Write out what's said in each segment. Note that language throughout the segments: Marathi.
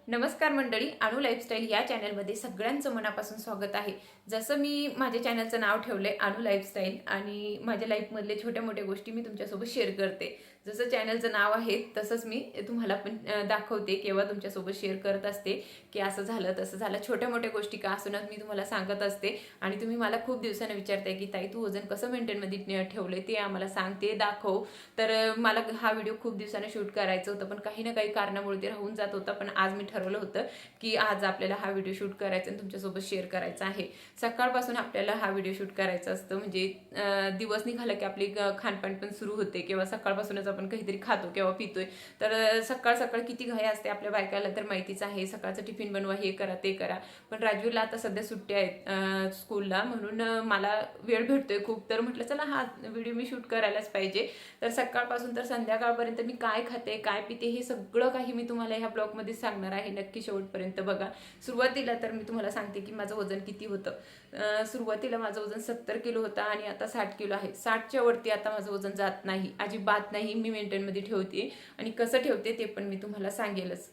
नमस्कार मंडळी, अनु लाईफस्टाईल या चॅनलमध्ये सगळ्यांचं मनापासून स्वागत आहे. जसं मी माझ्या चॅनलचं नाव ठेवलंय अनु लाईफस्टाईल आणि माझ्या लाईफमधले छोट्या मोठ्या गोष्टी मी तुमच्यासोबत शेअर करते. जसं चॅनलचं नाव आहे तसंच मी तुम्हाला पण दाखवते किंवा तुमच्यासोबत शेअर करत असते की असं झालं तसं झालं. छोट्या मोठ्या गोष्टी का असूनच मी तुम्हाला सांगत असते. आणि तुम्ही मला खूप दिवसांनी विचारताय की ताई तू वजन कसं मेंटेनमध्ये ठेवलंय ते आम्हाला सांग, ते दाखव. तर मला हा व्हिडिओ खूप दिवसांनी शूट करायचं होतं, पण काही ना काही कारणामुळे ते राहून जात होतं. पण आज मी ठरवलं होतं की आज आपल्याला हा व्हिडिओ शूट करायचा आणि तुमच्यासोबत शेअर करायचा आहे. सकाळपासून आपल्याला हा व्हिडिओ शूट करायचा असतो, म्हणजे दिवस निघाला की आपली खानपान पण सुरू होते किंवा सकाळपासूनच आपण काहीतरी खातो किंवा पितोय. तर सकाळ सकाळ किती घाई असते आपल्या बायकाला तर माहितीच आहे. सकाळचं टिफिन बनवा, हे करा ते करा. पण राजवीरला आता सध्या सुट्ट्या आहेत स्कूलला, म्हणून मला वेळ भेटतोय खूप. तर म्हटलं चला हा व्हिडिओ मी शूट करायलाच पाहिजे. तर सकाळपासून तर संध्याकाळपर्यंत मी काय खाते काय पिते हे सगळं काही मी तुम्हाला ह्या ब्लॉगमध्ये सांगणार आहे. नक्की शेवटपर्यंत बघा. सुरुवातीला तर मी तुम्हाला सांगते की माझं वजन किती होतं. सुरुवातीला माझं वजन 70 किलो होतं आणि आता 60 किलो आहे. 60च्या वरती आता माझं वजन जात नाही, अजिबात नाही. मी मेंटेनमध्ये ठेवते आणि कसं ठेवते ते पण मी तुम्हाला सांगेलच.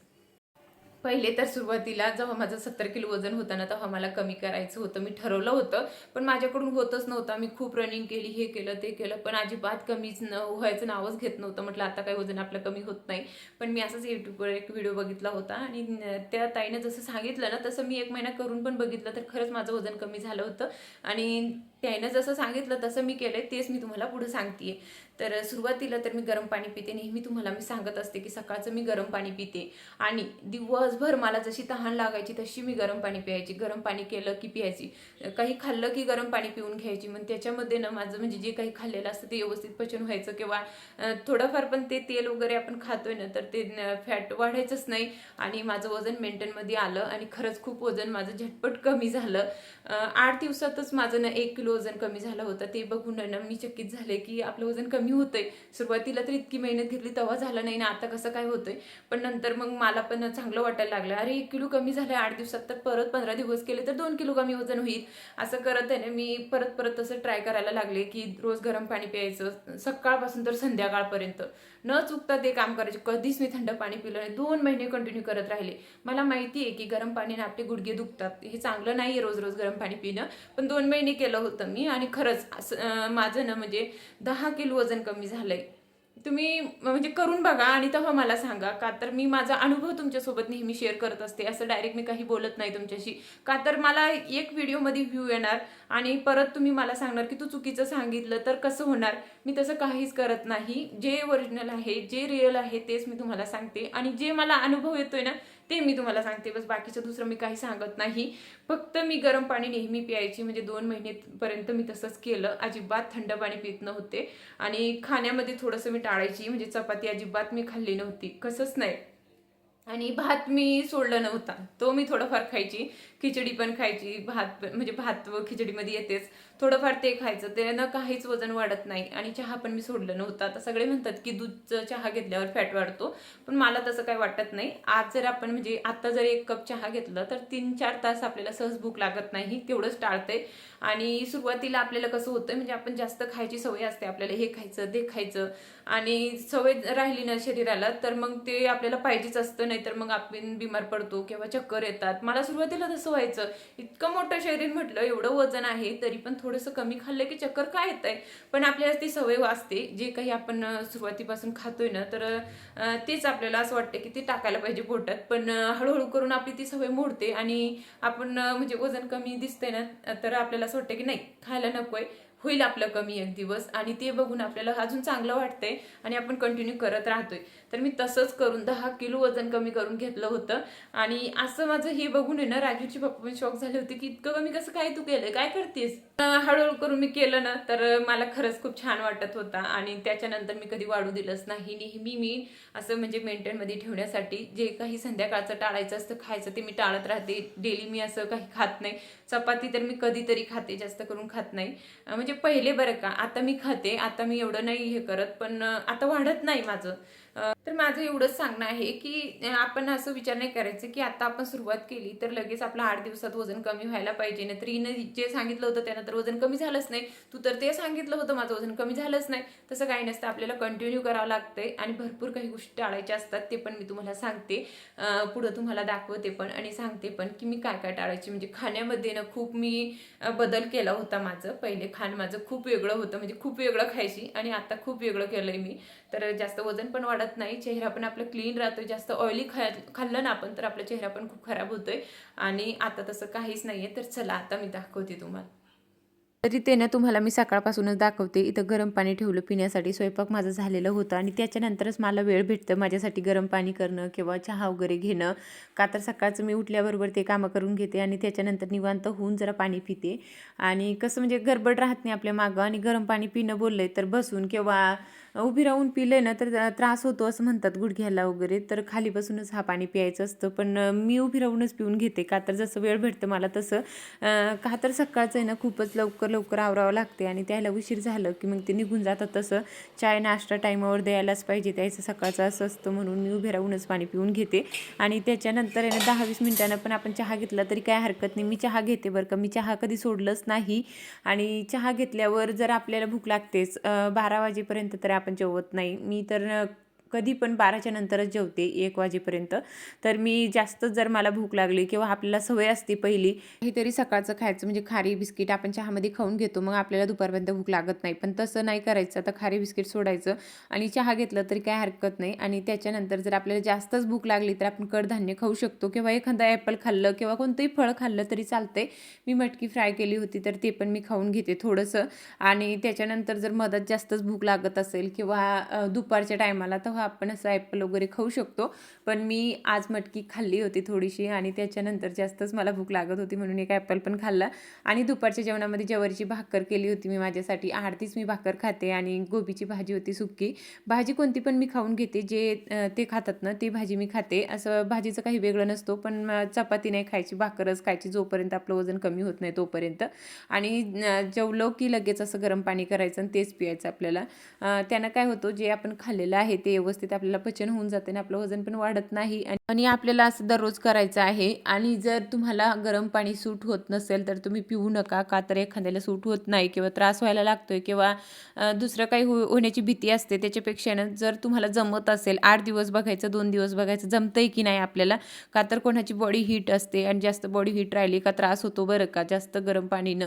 पहिले तर सुरुवातीला जेव्हा माझं 70 किलो वजन होतं ना, तेव्हा मला कमी करायचं होतं. मी ठरवलं होतं, पण माझ्याकडून होतच नव्हतं. मी खूप रनिंग केली, हे केलं ते केलं, पण अजिबात कमीच व्हायचं नावच घेत नव्हतं. म्हटलं आता काही वजन आपलं कमी होत नाही. पण मी असंच यूट्यूबवर एक व्हिडिओ बघितला होता आणि त्या ताईनं जसं सांगितलं ना तसं मी 1 महिना करून पण बघितलं, तर खरंच माझं वजन कमी झालं होतं. आणि त्यानं जसं सांगितलं तसं मी केलंय, तेच मी तुम्हाला पुढे सांगतेय. तर सुरुवातीला तर मी गरम पाणी पिते. नेहमी तुम्हाला मी सांगत असते की सकाळचं मी गरम पाणी पिते आणि दिवसभर मला जशी तहान लागायची तशी मी गरम पाणी प्यायची. गरम पाणी केलं की प्यायची, काही खाल्लं की गरम पाणी पिऊन घ्यायची. मग त्याच्यामध्ये ना माझं म्हणजे जे काही खाल्लेलं असतं ते व्यवस्थित पचन व्हायचं किंवा थोडंफार पण ते तेल वगैरे आपण खातोय ना तर ते फॅट वाढायचंच नाही आणि माझं वजन मेंटेनमध्ये आलं आणि खरंच खूप वजन माझं झटपट कमी झालं. 8 दिवसातच माझं ना 1 किलो वजन कमी झालं होतं. ते बघून ना मी चकित झाले की आपलं वजन कमी होतंय. सुरुवातीला तर इतकी मेहनत घेतली तेव्हा झालं नाही ना, आता कसं काय होतंय. पण नंतर मग मला पण चांगलं वाटायला लागलं. अरे 1 किलो कमी झालं 8 दिवसात, तर परत 15 दिवस केले तर 2 किलो कमी वजन होईल. असं करत आहे ना मी परत परत तसं ट्राय करायला लागले की रोज गरम पाणी प्यायचं सकाळपासून तर संध्याकाळपर्यंत न चुकता ते काम करायचे. कधीच मी थंड पाणी पिलं नाही. 2 महिने कंटिन्यू करत राहिले. मला माहिती आहे की गरम पाणीने आपले गुडघे दुखतात, हे चांगलं नाहीये रोज रोज गरम पाणी पिणं. पण 2 महिने केलं होतं मी आणि खरंच माझं ना म्हणजे 10 किलो वजन कमी झालंय. तुम्ही म्हणजे करून बघा आणि तेव्हा मला सांगा. का तर मी माझा अनुभव तुमच्यासोबत नेहमी शेअर करत असते. असं डायरेक्ट मी काही बोलत नाही तुमच्याशी. का तर मला एक व्हिडिओमध्ये व्ह्यू येणार आणि परत तुम्ही मला सांगणार की तू चुकीचं सांगितलं तर कसं होणार. मी तसं काहीच करत नाही. जे ओरिजिनल आहे, जे रिअल आहे तेच मी तुम्हाला सांगते आणि जे मला अनुभव येतोय ना ते मी तुम्हाला सांगते. बस बाकीचं दुसरं मी काही सांगत नाही. फक्त मी गरम पाणी नेहमी प्यायची, म्हणजे 2 महिनेपर्यंत मी तसंच केलं. अजिबात थंड पाणी पित नव्हते आणि खाण्यामध्ये थोडंसं मी टाळायची. म्हणजे चपाती अजिबात मी खाल्ली नव्हती, कसंच नाही. आणि भात मी सोडला नव्हता, तो मी थोडंफार खायची. खिचडी पण खायची, भात म्हणजे भात व खिचडीमध्ये येतेच, थोडंफार ते खायचं. त्यानं काहीच वजन वाढत नाही. आणि चहा पण मी सोडलं नव्हतं. आता सगळे म्हणतात की दूधचं चहा घेतल्यावर फॅट वाढतो, पण मला तसं काही वाटत नाही. आज जर आपण म्हणजे आता जर 1 कप चहा घेतलं तर 3-4 तास आपल्याला सहज भूक लागत नाही, तेवढंच टाळते. आणि सुरुवातीला आपल्याला कसं होतं म्हणजे आपण जास्त खायची सवय असते आपल्याला, हे खायचं ते खायचं आणि सवय राहिली ना शरीराला तर मग ते आपल्याला पाहिजेच असतं. नाहीतर मग आपण बिमार पडतो किंवा चक्कर येतात. मला सुरुवातीला तसं व्हायचं. इतकं मोठं शरीर, म्हटलं एवढं वजन आहे तरी पण थोडंसं कमी खाल्लं की चक्कर काय येत आहे. पण आपल्याला ती सवय असते, जे काही आपण सुरुवातीपासून खातोय ना तर तेच आपल्याला असं वाटतं की ते टाकायला पाहिजे पोटात. पण हळूहळू करून आपली ती सवय मोडते आणि आपण म्हणजे वजन कमी दिसतंय ना तर आपल्याला असं वाटतं की नाही खायला नकोय, होईल आपलं कमी एक दिवस. आणि ते बघून आपल्याला अजून चांगलं वाटतंय आणि आपण कंटिन्यू करत राहतोय. तर मी तसंच करून 10 किलो वजन कमी करून घेतलं होतं. आणि असं माझं हे बघून आहे ना राजूची पप्पा पण शॉक झाले होते की इतकं कमी कसं काय तू केलं, काय करतेस. हळूहळू करून मी केलं ना तर मला खरंच खूप छान वाटत होता आणि त्याच्यानंतर मी कधी वाढू दिलंच नाही. नेहमी मी असं म्हणजे मेंटेनमध्ये ठेवण्यासाठी जे काही संध्याकाळचं टाळायचं असतं खायचं ते मी टाळत राहते. डेली मी असं काही खात नाही. चपाती तर मी कधीतरी खाते, जास्त करून खात नाही. म्हणजे पहिले बरं का, आता मी खाते, आता मी एवढं नाही हे करत, पण आता वाढत नाही माझं. तर माझं एवढंच सांगणं आहे की आपण असं विचार नाही करायचं की आता आपण सुरुवात केली तर लगेच आपलं 8 दिवसात वजन कमी व्हायला पाहिजे. नाहीतर हिनं जे सांगितलं होतं त्यानं तर वजन कमी झालंच नाही, तू तर ते सांगितलं होतं माझं वजन कमी झालंच नाही. तसं काही नसतं, आपल्याला कंटिन्यू करावं लागतंय आणि भरपूर काही गोष्टी टाळायच्या असतात. ते पण मी तुम्हाला सांगते, पुढं तुम्हाला दाखवते पण आणि सांगते पण की मी काय काय टाळायची. म्हणजे खाण्यामध्ये ना खूप मी बदल केला होता. माझं पहिले खाणं माझं खूप वेगळं होतं, म्हणजे खूप वेगळं खायची आणि आता खूप वेगळं केलंय मी. तर जास्त वजन पण वाढत नाही, चेहरा पण आपला क्लीन राहतोय. जास्त ऑइली खाल्लं ना आपण तर आपला चेहरा पण खूप खराब होतोय आणि आता तसं काहीच नाहीये. तर चला आता मी दाखवते तुम्हाला. तरी ते ना तुम्हाला मी सकाळपासूनच दाखवते. इथं गरम पाणी ठेवलं पिण्यासाठी. स्वयंपाक माझं झालेलं होतं आणि त्याच्यानंतरच मला वेळ भेटतं माझ्यासाठी गरम पाणी करणं किंवा चहा वगैरे घेणं. का तर सकाळचं मी उठल्याबरोबर ते कामं करून घेते आणि त्याच्यानंतर निवांत होऊन जरा पाणी पिते. आणि कसं म्हणजे गडबड राहत नाही आपल्या मागं आणि गरम पाणी पिणं बोललंय तर बसून किंवा उभी राहून पिले ना तर त्रास होतो असं म्हणतात गुडघ्याला वगैरे. तर खाली बसूनच हा पाणी प्यायचं असतं. पण मी उभी राहूनच पिऊन घेते, का तर जसं वेळ भेटतं मला तसं. का तर सकाळचं आहे ना खूपच लवकर लवकर आवरावं लागते आणि त्याला उशीर झालं की मग ते निघून जातात. तसं चाय नाश्ता टाईमावर द्यायलाच पाहिजे, त्याचं सकाळचं असं असतं. म्हणून मी उभे राहूनच पाणी पिऊन घेते आणि त्याच्यानंतर आहे ना 10-20 मिनिटानं पण आपण चहा घेतला तरी काय हरकत नाही. मी चहा घेते बरं का, मी चहा कधी सोडलंच नाही. आणि चहा घेतल्यावर जर आपल्याला भूक लागतेच 12 वाजेपर्यंत तर आपण जेवत नाही. मी तर कधी पण 12च्या नंतरच जेवते 1 वाजेपर्यंत. तर मी जास्त जर मला भूक लागली किंवा आपल्याला सवय असते पहिली काहीतरी सकाळचं खायचं, म्हणजे खारी बिस्किट आपण चहामध्ये खाऊन घेतो, मग आपल्याला दुपारपर्यंत भूक लागत नाही. पण तसं नाही करायचं. आता खारी बिस्किट सोडायचं आणि चहा घेतलं तरी काय हरकत नाही. आणि त्याच्यानंतर जर आपल्याला जास्तच भूक लागली तर आपण कडधान्य खाऊ शकतो किंवा एखादा ॲपल खाल्लं किंवा कोणतंही फळ खाल्लं तरी चालतंय. मी मटकी फ्राय केली होती तर ते पण मी खाऊन घेते थोडंसं. आणि त्याच्यानंतर जर मधात जास्तच भूक लागत असेल किंवा दुपारच्या टायमाला तेव्हा आपण असं ॲपल वगैरे खाऊ शकतो. पण मी आज मटकी खाल्ली होती थोडीशी आणि त्याच्यानंतर जास्तच मला भूक लागत होती म्हणून एक ॲपल पण खाल्ला. आणि दुपारच्या जेवणामध्ये ज्वारीची भाकर केली होती मी माझ्यासाठी. आडतीच मी भाकर खाते आणि गोबीची भाजी होती सुक्की. भाजी कोणती पण मी खाऊन घेते, जे ते खातात ना ती भाजी मी खाते. असं भाजीचं काही वेगळं नसतो. पण चपाती नाही खायची, भाकरच खायची जोपर्यंत आपलं वजन कमी होत नाही तोपर्यंत. आणि जेवलो की लगेच असं गरम पाणी करायचं आणि तेच पियायचं आपल्याला. त्यानं काय होतं, जे आपण खाल्लेलं आहे ते व्यवस्थित आपल्याला पचन होऊन जाते आणि आपलं वजन पण वाढत नाही. आणि आपल्याला असं दररोज करायचं आहे. आणि जर तुम्हाला गरम पाणी सूट होत नसेल तर तुम्ही पिऊ नका, का तर एखाद्याला सूट होत नाही किंवा त्रास व्हायला लागतोय किंवा दुसरं काही होण्याची भीती असते. त्याच्यापेक्षा ना जर तुम्हाला जमत असेल 8 दिवस बघायचं, 2 दिवस बघायचं, जमतंय की नाही आपल्याला. का तर कोणाची बॉडी हीट असते आणि जास्त बॉडी हीट राहिली का त्रास होतो बरं का जास्त गरम पाणीनं.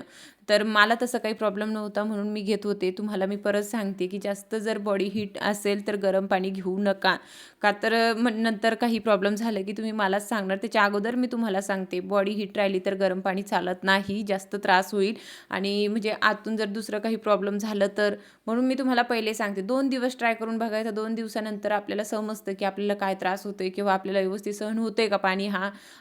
तर मला तसं काही प्रॉब्लेम नव्हता म्हणून मी घेत होते. तुम्हाला मी परत सांगते की जास्त जर बॉडी हीट असेल तर गरम पाणी घेऊ नका. का तर नंतर काही प्रॉब्लेम झालं की तुम्ही मलाच सांगणार. त्याच्या अगोदर मी तुम्हाला सांगते, बॉडी हीट राहिली तर गरम पाणी चालत नाही, जास्त त्रास होईल आणि म्हणजे आतून जर दुसरं काही प्रॉब्लेम झालं तर. म्हणून मी तुम्हाला पहिले सांगते 2 दिवस ट्राय करून बघायचं. 2 दिवसानंतर आपल्याला समजतं की आपल्याला काय त्रास होतोय किंवा आपल्याला व्यवस्थित सहन होतंय का पाणी,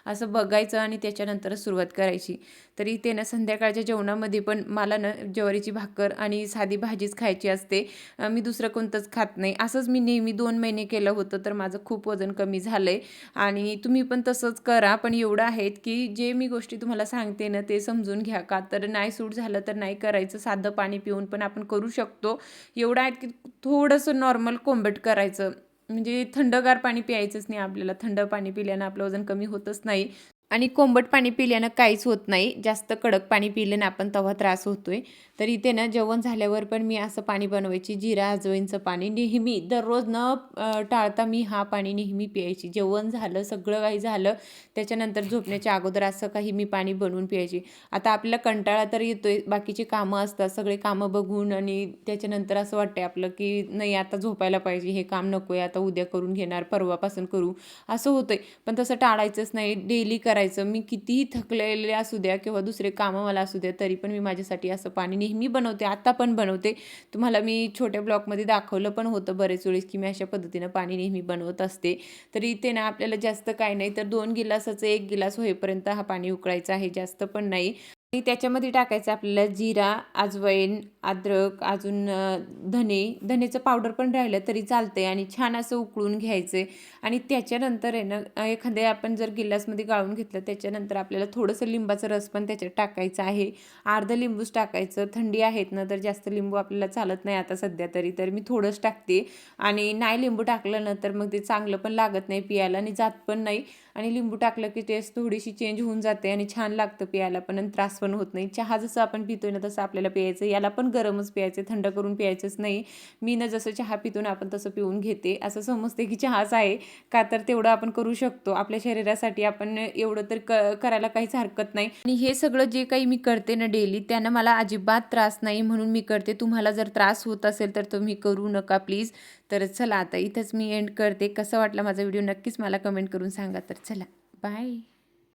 असं बघायचं आणि त्याच्यानंतरच सुरुवात करायची. तरी ते ना संध्याकाळच्या जेवणामध्ये पण मला ना ज्वारीची भाकर आणि साधी भाजीच खायची असते. मी दुसरं कोणतंच खात नाही. असंच मी नेहमी 2 महिने केलं होतं तर माझं खूप वजन कमी झालंय. आणि तुम्ही पण तसंच करा. पण एवढं आहे की जे मी गोष्टी तुम्हाला सांगते ना ते समजून घ्या. का तर नाही सूट झालं तर नाही करायचं. साधं पाणी पिऊन पण आपण करू शकतो. एवढं आहे की थोडंसं नॉर्मल कोंबट करायचं. म्हणजे थंडगार पाणी प्यायचंच नाही आपल्याला. थंड पाणी पिल्यानं आपलं वजन कमी होतच नाही. आणि कोंबट पाणी पिल्यानं काहीच होत नाही. जास्त कडक पाणी पिलं ना आपण तेव्हा त्रास होतोय. तर इथे ना जेवण झाल्यावर पण मी असं पाणी बनवायची, जिरा अजवाईंचं पाणी नेहमी दररोज न टाळता मी हा पाणी नेहमी प्यायची. जेवण झालं, सगळं काही झालं, त्याच्यानंतर झोपण्याच्या अगोदर असं काही मी पाणी बनवून प्यायची. आता आपल्याला कंटाळा तर येतोय, बाकीची कामं असतात, सगळे कामं बघून आणि त्याच्यानंतर असं वाटतंय आपलं की नाही आता झोपायला पाहिजे, हे काम नको आहे, आता उद्या करून घेणार, परवापासून करू, असं होतंय. पण तसं टाळायचंच नाही, डेली करायचं. मी कितीही थकलेले असू द्या किंवा दुसरे कामं मला असू द्या तरी पण मी माझ्यासाठी असं पाणी नेहमी बनवते. आता पण बनवते. तुम्हाला मी छोट्या ब्लॉगमध्ये दाखवलं पण होतं बरेच वेळेस की मी अशा पद्धतीनं पाणी नेहमी बनवत असते. तर इथे ना आपल्याला जास्त काय नाही तर 2 गिलासाचं 1 गिलास होईपर्यंत हा पाणी उकळायचं आहे, जास्त पण नाही. आणि त्याच्यामध्ये टाकायचं आपल्याला जिरा, अजवाईन, अद्रक, अजून धनेचं पावडर पण राहिलं तरी चालतंय आणि छान असं उकळून घ्यायचं आणि त्याच्यानंतर आहे ना एखाद्या आपण जर गिलासमध्ये गाळून घेतलं त्याच्यानंतर आपल्याला थोडंसं लिंबाचा रस पण त्याच्यात टाकायचा आहे. अर्ध लिंबूच टाकायचं. थंडी आहेत ना तर जास्त लिंबू आपल्याला चालत नाही आता सध्या तरी, तर मी थोडंच टाकते आणि नाही लिंबू टाकलं ना तर मग ते चांगलं पण लागत नाही पियाला आणि जात पण नाही आणि लिंबू टाकलं की टेस्ट थोडीशी चेंज होऊन जाते आणि छान लागतं पियाला पण आणि त्रास पण होत नाही. चहा जसं आपण पितोय ना तसं आपल्याला प्यायचं. याला पण गरमच प्यायचं, थंड करून प्यायचंच नाही. मी ना जसं चहा पितो ना आपण तसं पिऊन घेते. असं समजते की चहाच आहे का, तर तेवढं आपण करू शकतो आपल्या शरीरासाठी. आपण एवढं तर करायला काहीच हरकत नाही. आणि हे सगळं जे काही मी करते ना डेली त्यानं मला अजिबात त्रास नाही म्हणून मी करते. तुम्हाला जर त्रास होत असेल तर तुम्ही करू नका प्लीज. तर चला आता इथंच मी एंड करते. कसं वाटलं माझा व्हिडिओ नक्कीच मला कमेंट करून सांगा. तर चला बाय.